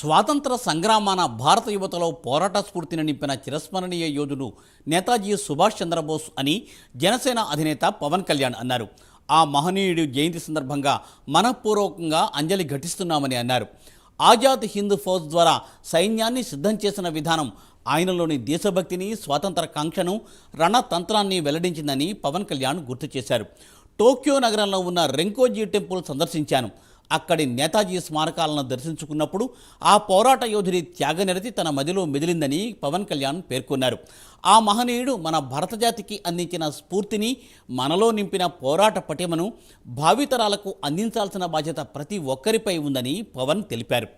స్వాతంత్ర సంగ్రామాన భారత యువతలో పోరాట స్ఫూర్తిని నింపిన చిరస్మరణీయ యోధుడు నేతాజీ సుభాష్ చంద్రబోస్ అని జనసేన అధినేత పవన్ కళ్యాణ్ అన్నారు. ఆ మహనీయుడి జయంతి సందర్భంగా మనఃపూర్వకంగా అంజలి ఘటిస్తున్నామని అన్నారు. ఆజాద్ హింద్ ఫౌజ్ ద్వారా సైన్యాన్ని సిద్ధం చేసిన విధానం ఆయనలోని దేశభక్తిని, స్వాతంత్ర కాంక్షను, రణతంత్రాన్ని వెల్లడించిందని పవన్ కళ్యాణ్ గుర్తు చేశారు. టోక్యో నగరంలో ఉన్న రెంకోజీ టెంపుల్ సందర్శించాను. అక్కడి నేతాజీ స్మారకాలను దర్శించుకున్నప్పుడు ఆ పోరాట యోధుడి త్యాగనిరతి తన మదిలో మెదిలిందని పవన్ కళ్యాణ్ పేర్కొన్నారు. ఆ మహనీయుడు మన భరతజాతికి అందించిన స్ఫూర్తిని, మనలో నింపిన పోరాట పటిమను భావితరాలకు అందించాల్సిన బాధ్యత ప్రతి ఒక్కరిపై ఉందని పవన్ తెలిపారు.